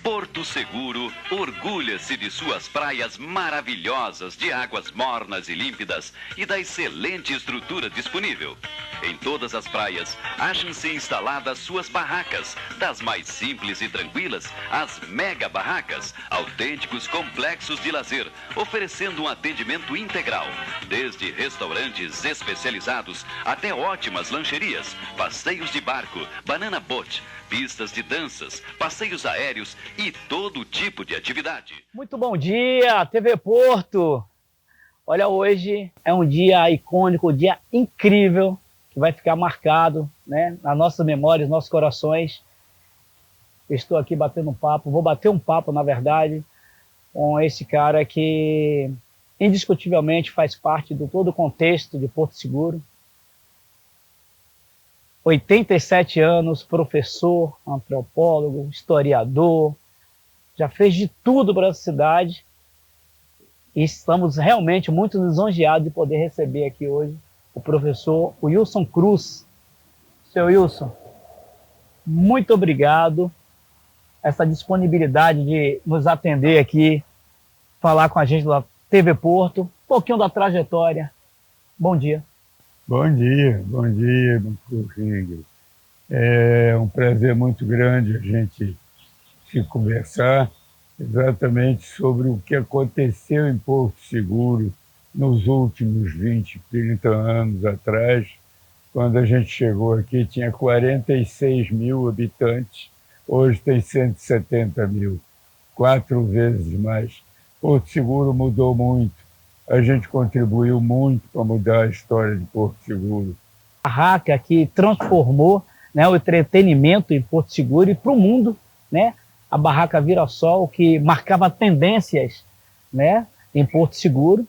Porto Seguro orgulha-se de suas praias maravilhosas, de águas mornas e límpidas e da excelente estrutura disponível. Em todas as praias, acham-se instaladas suas barracas, das mais simples e tranquilas às mega barracas, autênticos complexos de lazer, oferecendo um atendimento integral, desde restaurantes especializados até ótimas lancherias, passeios de barco, banana boat, pistas de danças, passeios aéreos e todo tipo de atividade. Muito bom dia, TV Porto! Olha, hoje é um dia icônico, um dia incrível, que vai ficar marcado, né, nas nossas memórias, nos nossos corações. Eu estou aqui batendo um papo, vou bater um papo, na verdade, com esse cara que indiscutivelmente faz parte de todo o contexto de Porto Seguro. 87 anos, professor, antropólogo, historiador, já fez de tudo para essa cidade e estamos realmente muito lisonjeados de poder receber aqui hoje o professor Wilson Cruz. Seu Wilson, muito obrigado essa disponibilidade de nos atender aqui, falar com a gente da TV Porto, um pouquinho da trajetória. Bom dia. Bom dia, Rodrigo. É um prazer muito grande a gente se conversar exatamente sobre o que aconteceu em Porto Seguro nos últimos 20, 30 anos atrás. Quando a gente chegou aqui, tinha 46 mil habitantes, hoje tem 170 mil, 4 vezes mais. Porto Seguro mudou muito. A gente contribuiu muito para mudar a história de Porto Seguro. A barraca que transformou, né, o entretenimento em Porto Seguro e para o mundo, né, a barraca Vira-Sol, que marcava tendências, né, em Porto Seguro.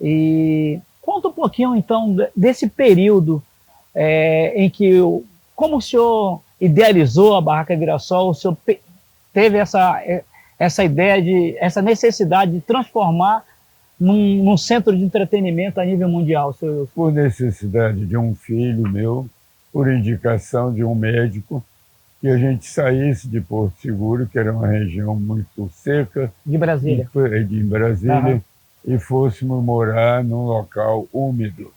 E conta um pouquinho, então, desse período em que, como o senhor idealizou a barraca Vira-Sol, o senhor teve essa ideia, essa necessidade de transformar num centro de entretenimento a nível mundial, senhor? Por necessidade de um filho meu, por indicação de um médico, que a gente saísse de Porto Seguro, que era uma região muito seca, de Brasília, uhum, e fôssemos morar num local úmido.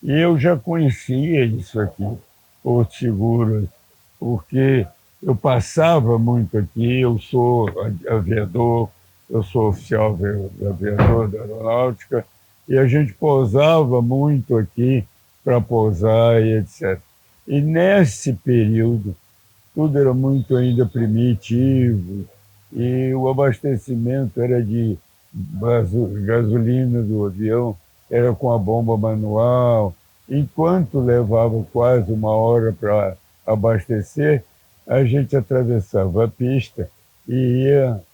E eu já conhecia isso aqui, Porto Seguro, porque eu passava muito aqui, eu sou aviador, eu sou oficial aviador da aeronáutica, e a gente pousava muito aqui para pousar e etc. E nesse período, tudo era muito ainda primitivo, e o abastecimento era de gasolina do avião, era com a bomba manual. Enquanto levava quase 1 hora para abastecer, a gente atravessava a pista e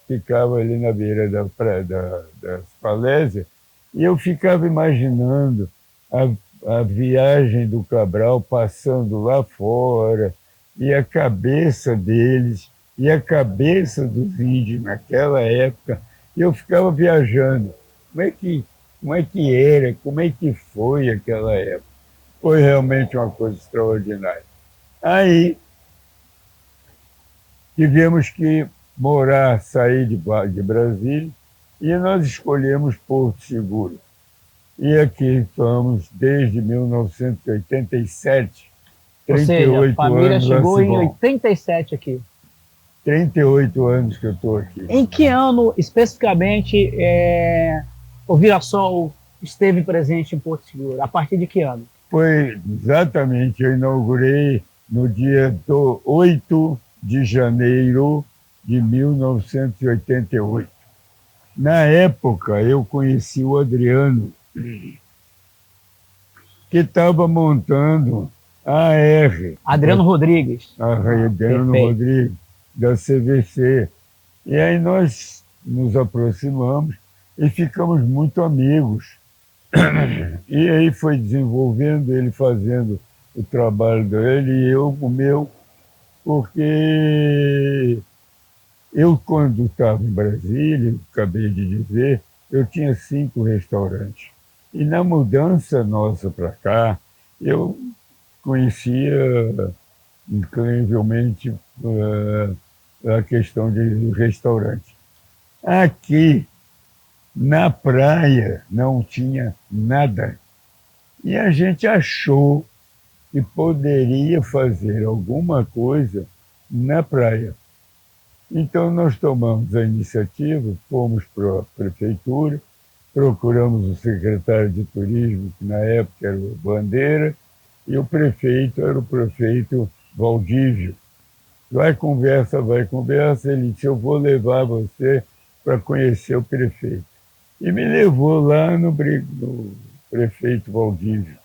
ficava ali na beira da falésia, e eu ficava imaginando a viagem do Cabral passando lá fora, e a cabeça deles, e a cabeça dos índios naquela época, e eu ficava viajando. Como é que era, como é que foi aquela época? Foi realmente uma coisa extraordinária. Aí, tivemos que sair de Brasília, e nós escolhemos Porto Seguro. E aqui estamos desde 1987, 38 Ou seja, a família anos. Chegou em 87 aqui. 38 anos que eu estou aqui. Em que ano, especificamente, o Vira-Sol esteve presente em Porto Seguro? A partir de que ano? Foi exatamente, eu inaugurei no dia 8 de janeiro de 1988. Na época, eu conheci o Adriano, que estava montando a AR. Adriano Rodrigues. Adriano Rodrigues, da CVC. E aí nós nos aproximamos e ficamos muito amigos. E aí foi desenvolvendo, ele fazendo o trabalho dele e eu o meu, porque eu, quando estava em Brasília, acabei de dizer, eu tinha 5 restaurantes. E na mudança nossa para cá, eu conhecia incrivelmente a questão do restaurante. Aqui, na praia, não tinha nada. E a gente achou que poderia fazer alguma coisa na praia. Então, nós tomamos a iniciativa, fomos para a prefeitura, procuramos o secretário de turismo, que na época era o Bandeira, e o prefeito era o prefeito Valdívio. Vai conversa, ele disse, eu vou levar você para conhecer o prefeito. E me levou lá no prefeito Valdívio.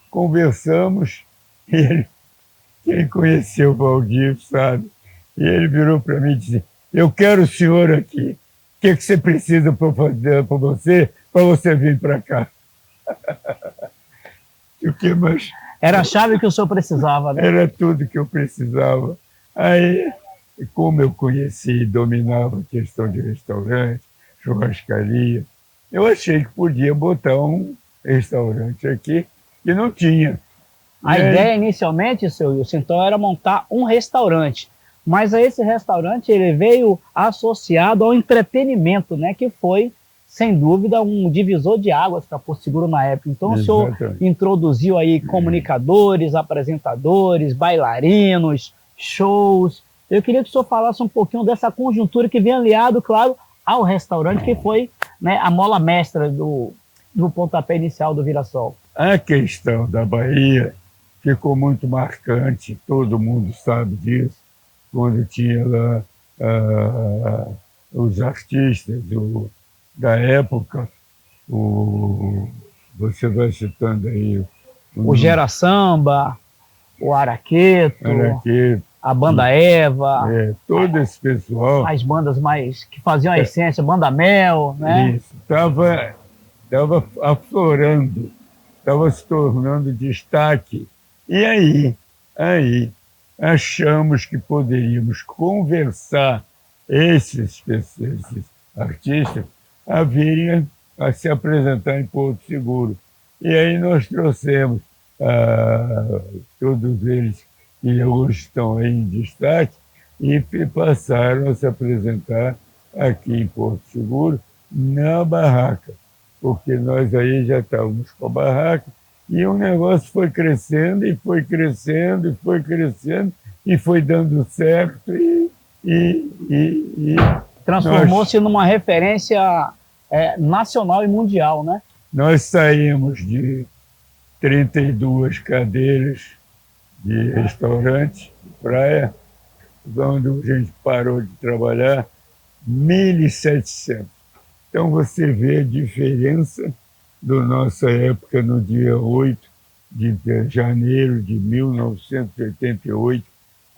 Conversamos, e quem conheceu o Valdívio sabe, e ele virou para mim e disse, eu quero o senhor aqui. O que você precisa para fazer para você vir para cá? O que mais? Era a chave que o senhor precisava, né? Era tudo que eu precisava. Aí, como eu conheci e dominava a questão de restaurante, churrascaria, eu achei que podia botar um restaurante aqui que não tinha. A ideia inicialmente, seu Wilson, então era montar um restaurante. Mas esse restaurante ele veio associado ao entretenimento, né? Que foi, sem dúvida, um divisor de águas para Porto Seguro na época. Então, Exatamente. O senhor introduziu aí comunicadores, apresentadores, bailarinos, shows. Eu queria que o senhor falasse um pouquinho dessa conjuntura que vem aliado, claro, ao restaurante, que foi, né, a mola mestra do pontapé inicial do Virassol. A questão da Bahia ficou muito marcante, todo mundo sabe disso, quando tinha lá os artistas da época, você vai citando aí... O Gera Samba, o Araqueto, a Banda Eva, todo esse pessoal... As bandas mais que faziam a essência, Banda Mel, né? Isso, estava aflorando, estava se tornando destaque. E aí achamos que poderíamos conversar esses artistas a virem a se apresentar em Porto Seguro. E aí nós trouxemos todos eles que hoje estão aí em destaque e passaram a se apresentar aqui em Porto Seguro na barraca, porque nós aí já estávamos com a barraca e o negócio foi crescendo e foi crescendo e foi crescendo e foi dando certo e transformou-se numa referência nacional e mundial, né? Nós saímos de 32 cadeiras de restaurante, praia, quando a gente parou de trabalhar, 1.700. Então você vê a diferença da nossa época no dia 8 de janeiro de 1988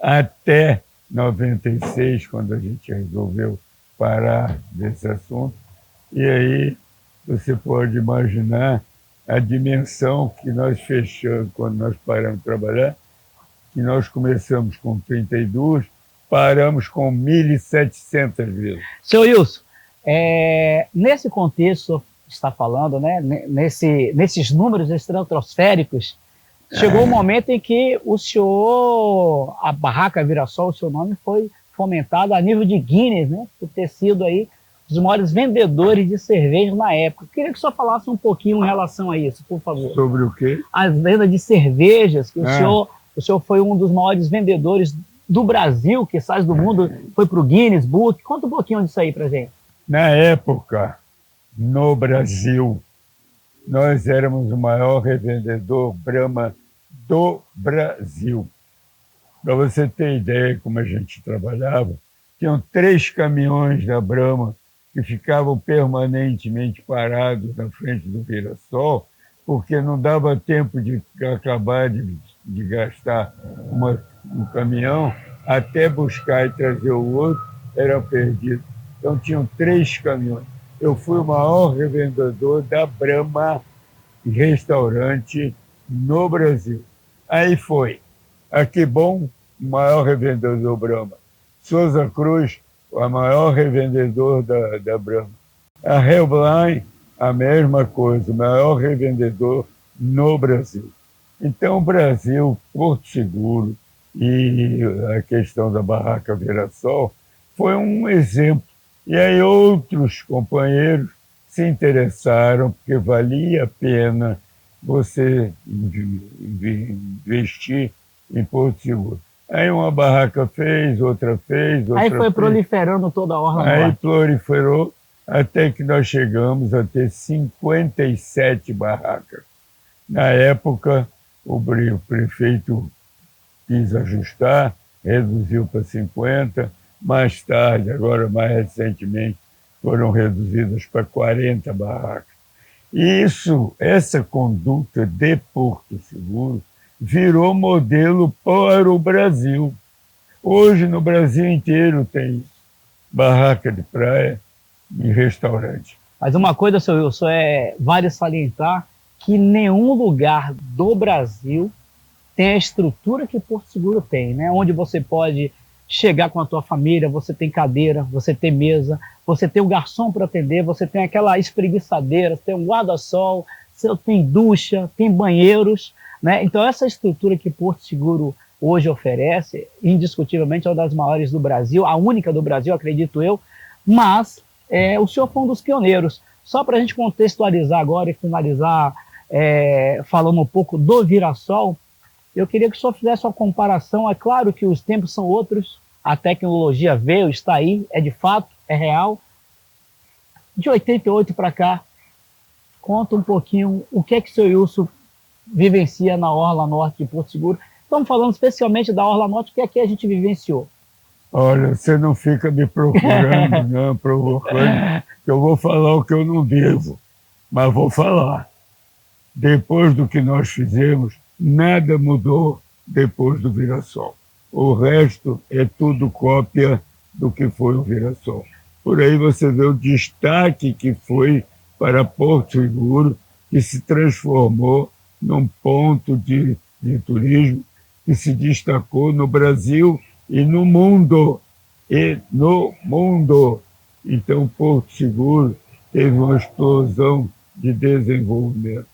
até 96, quando a gente resolveu parar desse assunto. E aí você pode imaginar a dimensão que nós fechamos quando nós paramos de trabalhar, que nós começamos com 32, paramos com 1.700 vilas. Seu Wilson, nesse contexto que está falando, né, nesses números estratosféricos, chegou o momento em que o senhor, a Barraca Virassol, o seu nome foi fomentado a nível de Guinness, né, por ter sido aí dos maiores vendedores de cerveja na época. Eu queria que o senhor falasse um pouquinho em relação a isso, por favor. Sobre o quê? As vendas de cervejas, que o senhor foi um dos maiores vendedores do Brasil, que sai do mundo, foi para o Guinness Book. Conta um pouquinho disso aí para gente. Na época, no Brasil, nós éramos o maior revendedor Brahma do Brasil. Para você ter ideia como a gente trabalhava, tinham 3 caminhões da Brahma que ficavam permanentemente parados na frente do Virassol, porque não dava tempo de acabar de gastar um caminhão, até buscar e trazer o outro, era perdido. Então tinham 3 caminhões. Eu fui o maior revendedor da Brahma restaurante no Brasil. Aí foi Aquibom, o maior revendedor Brahma. Souza Cruz, o maior revendedor da Brahma. A Hellblind, a mesma coisa, o maior revendedor no Brasil. Então, o Brasil, Porto Seguro e a questão da Barraca Virassol foi um exemplo. E aí outros companheiros se interessaram, porque valia a pena você investir em Porto Seguro. Aí uma barraca fez, outra fez, outra Aí foi fez. proliferando toda a Orla Aí Norte. proliferou até que nós chegamos a ter 57 barracas. Na época, o prefeito quis ajustar, reduziu para 50. Mais tarde, agora mais recentemente, foram reduzidas para 40 barracas. E essa conduta de Porto Seguro virou modelo para o Brasil. Hoje, no Brasil inteiro, tem barraca de praia e restaurante. Mas uma coisa, seu Wilson, vale salientar que nenhum lugar do Brasil tem a estrutura que Porto Seguro tem, né? Onde você pode chegar com a tua família, você tem cadeira, você tem mesa, você tem um garçom para atender, você tem aquela espreguiçadeira, você tem um guarda-sol, você tem ducha, tem banheiros, né? Então essa estrutura que Porto Seguro hoje oferece, indiscutivelmente é uma das maiores do Brasil, a única do Brasil, acredito eu, mas o senhor foi um dos pioneiros. Só para a gente contextualizar agora e finalizar falando um pouco do Virassol, eu queria que o senhor fizesse uma comparação. É claro que os tempos são outros, a tecnologia veio, está aí, é de fato, é real. De 88 para cá, conta um pouquinho o que é que o senhor Wilson vivencia na Orla Norte de Porto Seguro. Estamos falando especialmente da Orla Norte, que aqui a gente vivenciou. Olha, você não fica me procurando, não, provocando, que eu vou falar o que eu não devo, mas vou falar. Depois do que nós fizemos, nada mudou depois do Virassol. O resto é tudo cópia do que foi o Virassol. Por aí você vê o destaque que foi para Porto Seguro, que se transformou num ponto de turismo que se destacou no Brasil e no mundo. Então, Porto Seguro teve uma explosão de desenvolvimento.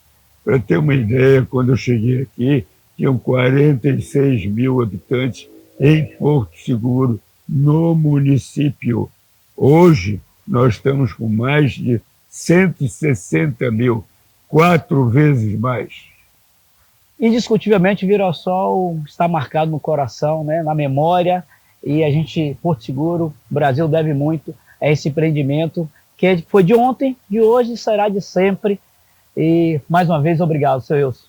Para ter uma ideia, quando eu cheguei aqui, tinham 46 mil habitantes em Porto Seguro, no município. Hoje, nós estamos com mais de 160 mil, 4 vezes mais. Indiscutivelmente, Virassol está marcado no coração, né, na memória, e a gente, Porto Seguro, o Brasil deve muito a esse empreendimento, que foi de ontem, de hoje e será de sempre. E, mais uma vez, obrigado, seu Wilson.